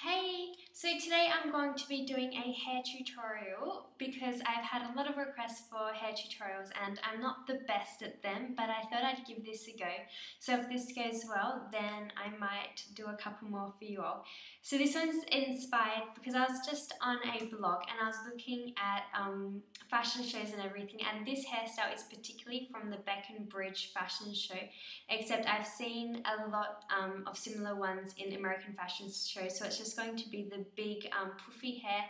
Hey, so today I'm going to be doing a hair tutorial because I've had a lot of requests for hair tutorials and I'm not the best at them, but I thought I'd give this a go. So if this goes well, then I might do a couple more for you all. So this one's inspired because I was just on a blog and I was looking at fashion shows and everything, and this hairstyle is particularly from the Breckenridge fashion show, except I've seen a lot of similar ones in American fashion shows, so it's just going to be the big puffy hair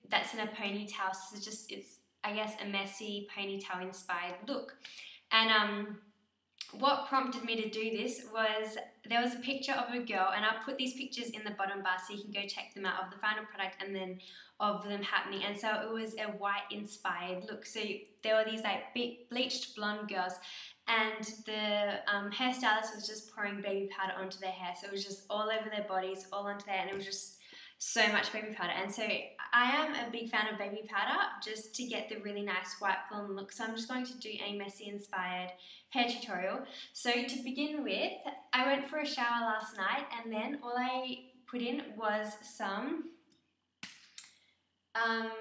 that's in a ponytail. So it's I guess a messy ponytail inspired look. And what prompted me to do this was there was a picture of a girl, and I'll put these pictures in the bottom bar so you can go check them out, of the final product and then of them happening. And so it was a white inspired look. So there were these like bleached blonde girls, and the hairstylist was just pouring baby powder onto their hair. So it was just all over their bodies, all onto their hair, and it was just so much baby powder. And so I am a big fan of baby powder just to get the really nice white blonde look. So I'm just going to do a messy inspired hair tutorial. So to begin with, I went for a shower last night, and then all I put in was some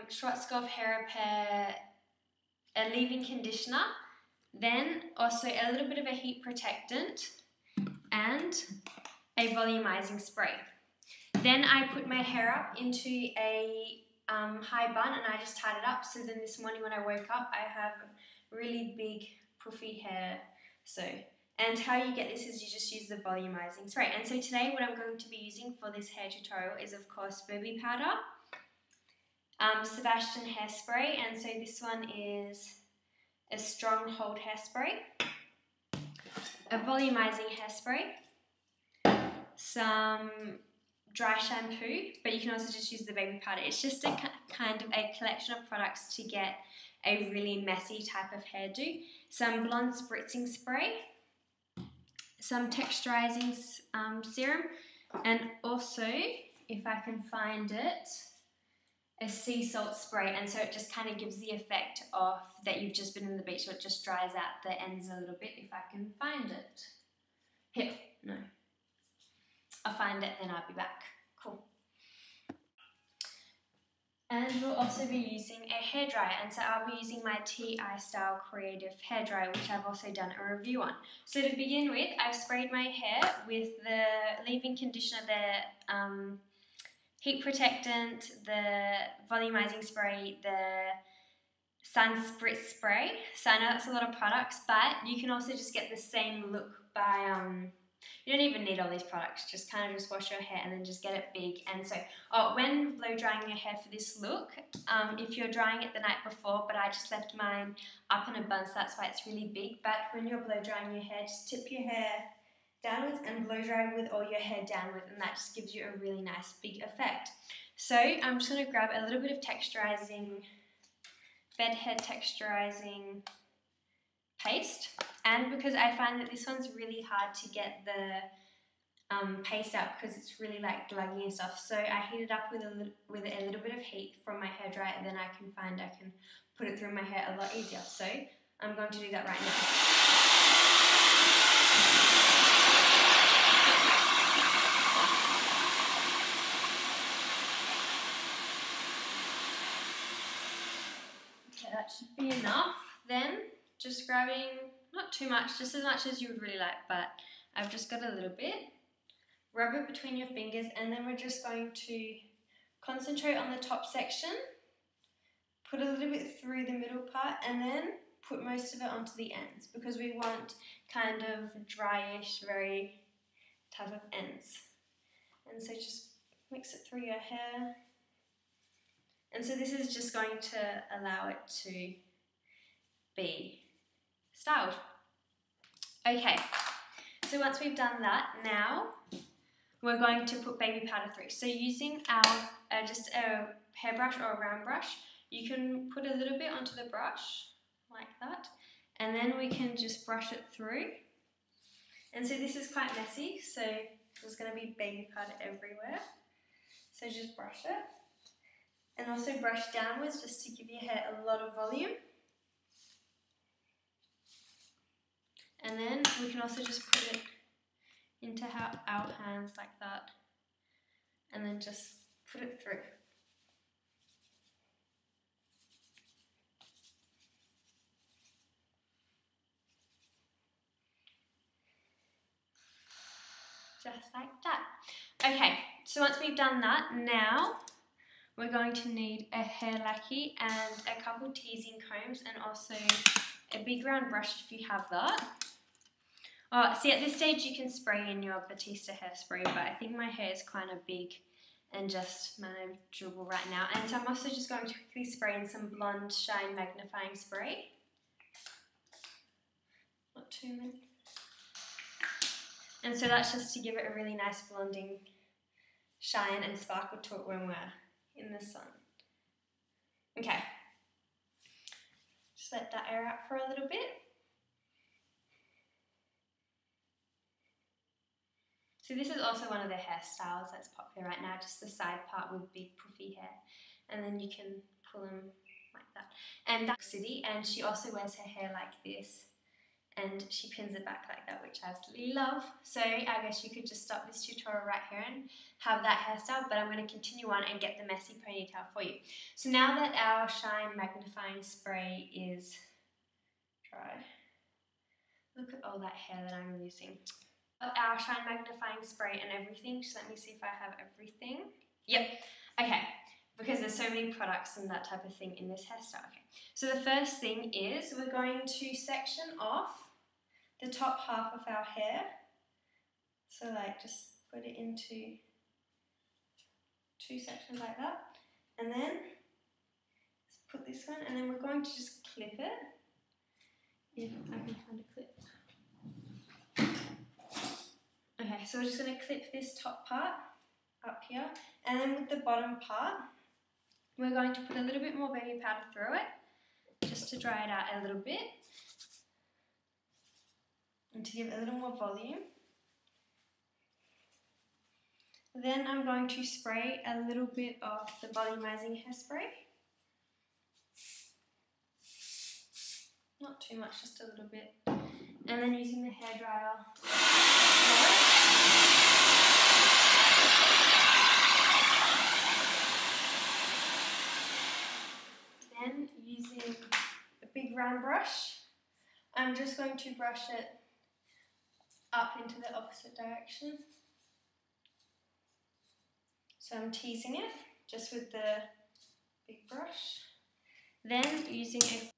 Schwarzkopf hair repair, a leave-in conditioner, then also a little bit of a heat protectant and a volumizing spray. Then I put my hair up into a high bun and I just tied it up. So then this morning when I woke up, I have really big puffy hair. And how you get this is you just use the volumizing spray. And so today what I'm going to be using for this hair tutorial is of course baby powder, Sebastian hairspray, and so this one is a strong hold hairspray, a volumizing hairspray, some dry shampoo, but you can also just use the baby powder. It's just a kind of a collection of products to get a really messy type of hairdo. Some blonde spritzing spray, some texturizing serum, and also, if I can find it, a sea salt spray. And so it just kind of gives the effect of that you've just been in the beach, so it just dries out the ends a little bit. If I can find it. Here, no. I'll find it, then I'll be back. Cool. And we'll also be using a hairdryer, and so I'll be using my Style Creative hairdryer, which I've also done a review on. So to begin with, I've sprayed my hair with the leave-in conditioner, the heat protectant, the volumizing spray, the sun spritz spray. So I know that's a lot of products, but you can also just get the same look by you don't even need all these products, just kind of just wash your hair and then just get it big. And so, when blow drying your hair for this look, if you're drying it the night before, but I just left mine up in a bun, so that's why it's really big. But when you're blow drying your hair, just tip your hair downwards and blow dry with all your hair downwards, and that just gives you a really nice big effect. So I'm just going to grab a little bit of texturizing, bed hair texturizing paste, and because I find that this one's really hard to get the paste out because it's really like gluggy and stuff, so I heat it up with a little bit of heat from my hairdryer, and then I can put it through my hair a lot easier. So I'm going to do that right now. Okay, that should be enough. Then just grabbing, not too much, just as much as you would really like, but I've just got a little bit. Rub it between your fingers, and then we're just going to concentrate on the top section, put a little bit through the middle part, and then put most of it onto the ends, because we want kind of dryish, very type of ends. And so just mix it through your hair. And so this is just going to allow it to be styled. Okay, so once we've done that, now we're going to put baby powder through. So using our just a hairbrush or a round brush, you can put a little bit onto the brush like that, and then we can just brush it through. And so this is quite messy, so there's going to be baby powder everywhere. So just brush it, and also brush downwards just to give your hair a lot of volume. And then we can also just put it into our hands like that, and then just put it through. Just like that. Okay, so once we've done that, now we're going to need a hair lacquer and a couple teasing combs and also a big round brush if you have that. Oh, see, at this stage you can spray in your Batista hairspray, but I think my hair is kind of big and just manageable right now. And so I'm also just going to quickly spray in some Blonde Shine Magnifying Spray. Not too many. And so that's just to give it a really nice blonding shine and sparkle to it when we're in the sun. Okay. Just let that air out for a little bit. So this is also one of the hairstyles that's popular right now, just the side part with big puffy hair. And then you can pull them like that. And that's City, and she also wears her hair like this. And she pins it back like that, which I absolutely love. So I guess you could just stop this tutorial right here and have that hairstyle, but I'm going to continue on and get the messy ponytail for you. So now that our Shine Magnifying Spray is dry, look at all that hair that I'm using. Our Shine Magnifying Spray and everything, just let me see if I have everything. Yep, okay, because there's so many products and that type of thing in this hairstyle. Okay, so the first thing is we're going to section off the top half of our hair. So like just put it into 2 sections like that. And then put this one, and then we're going to just clip it. If I can find a clip. Okay, so we're just going to clip this top part up here. And then with the bottom part, we're going to put a little bit more baby powder through it, just to dry it out a little bit. And to give it a little more volume. Then I'm going to spray a little bit of the volumizing hairspray. Not too much, just a little bit. And then using the hairdryer. Then using a big round brush, I'm just going to brush it up into the opposite direction. So I'm teasing it just with the big brush. Then using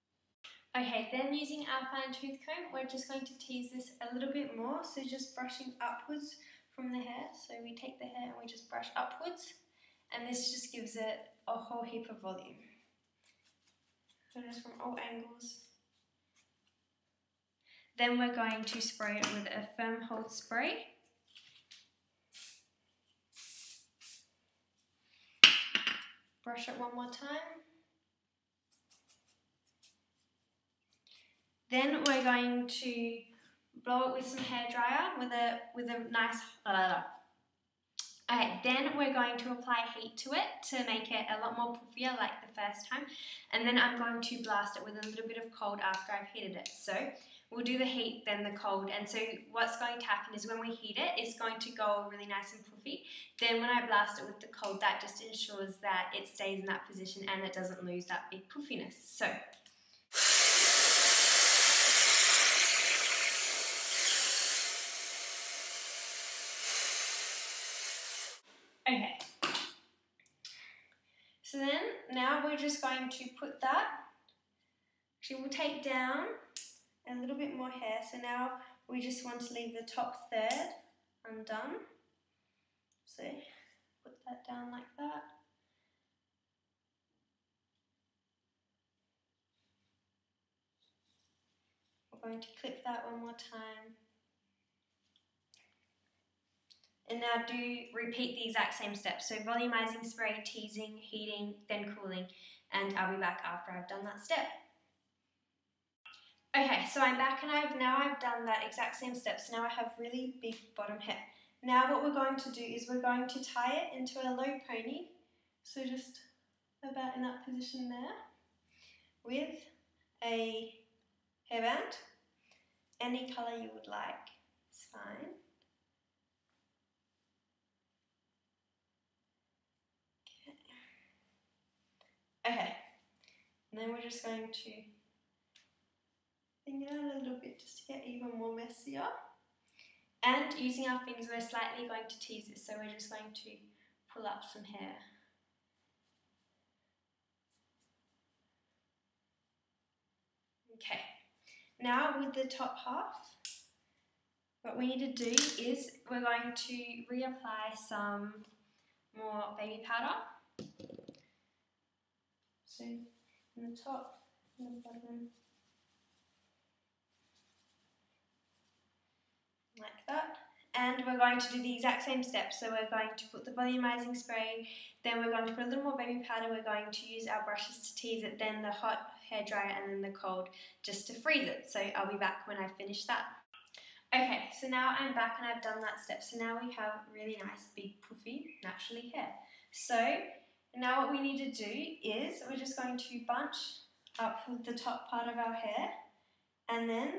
our fine tooth comb, we're just going to tease this a little bit more. So just brushing upwards from the hair. So we take the hair and we just brush upwards, and this just gives it a whole heap of volume. So just from all angles. Then we're going to spray it with a firm hold spray. Brush it one more time. Then we're going to blow it with some hairdryer with a nice. Okay, then we're going to apply heat to it to make it a lot more puffier like the first time. And then I'm going to blast it with a little bit of cold after I've heated it. So we'll do the heat, then the cold. And so what's going to happen is when we heat it, it's going to go really nice and puffy. Then when I blast it with the cold, that just ensures that it stays in that position and it doesn't lose that big puffiness. So. Okay. So then, now we're just going to put that. Actually, we'll take down a little bit more hair. So now we just want to leave the top third undone. So put that down like that. We're going to clip that one more time. And now repeat the exact same steps. So volumizing spray, teasing, heating, then cooling. And I'll be back after I've done that step. Okay, so I'm back and I've done that exact same steps. Now I have really big bottom hair. Now what we're going to do is we're going to tie it into a low pony. So just about in that position there. With a hairband. Any colour you would like, it's fine. Okay, and then we're just going to bring it out a little bit just to get even more messier. And using our fingers, we're slightly going to tease this, so we're just going to pull up some hair. Okay, now with the top half, what we need to do is we're going to reapply some more baby powder. So in the top and the bottom, like that. And we're going to do the exact same steps. So we're going to put the volumizing spray, then we're going to put a little more baby powder, we're going to use our brushes to tease it, then the hot hairdryer, and then the cold just to freeze it. So I'll be back when I finish that. Okay, so now I'm back and I've done that step. So now we have really nice, big, puffy, naturally hair. So now what we need to do is we're just going to bunch up the top part of our hair, and then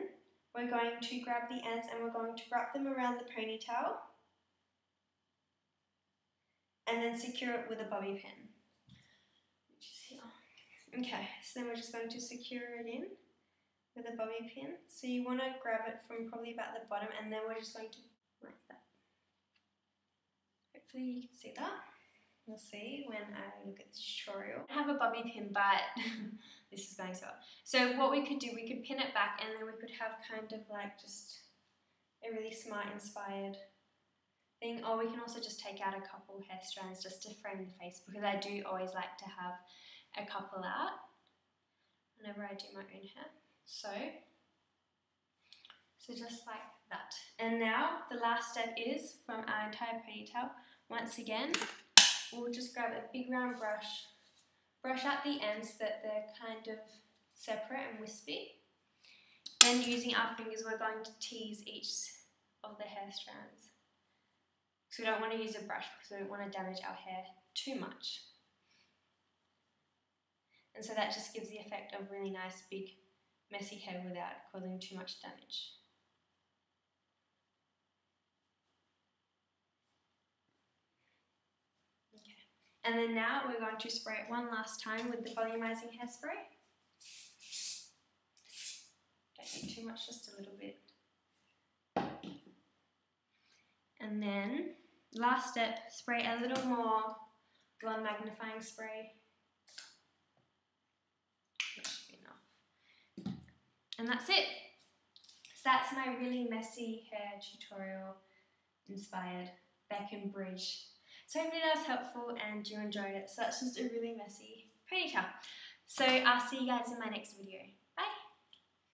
we're going to grab the ends and we're going to wrap them around the ponytail and then secure it with a bobby pin, which is here. Okay, so then we're just going to secure it in with a bobby pin. So you want to grab it from probably about the bottom, and then we're just going to like that. Hopefully you can see that. We'll see when I look at this tutorial. I have a bobby pin, but this is going so well. So what we could do, we could pin it back, and then we could have kind of like just a really smart inspired thing, or we can also just take out a couple hair strands just to frame the face, because I do always like to have a couple out whenever I do my own hair. So just like that. And now the last step is from our entire ponytail. Once again, we'll just grab a big round brush out the ends so that they're kind of separate and wispy. Then using our fingers, we're going to tease each of the hair strands. So we don't want to use a brush because we don't want to damage our hair too much. And so that just gives the effect of really nice, big, messy hair without causing too much damage. And then now we're going to spray it one last time with the volumizing hairspray. Don't need too much, just a little bit. And then, last step, spray a little more blonde magnifying spray. That should be enough. And that's it. So that's my really messy hair tutorial inspired back and bridge. So hopefully that was helpful and you enjoyed it. So that's just a really messy ponytail. So I'll see you guys in my next video.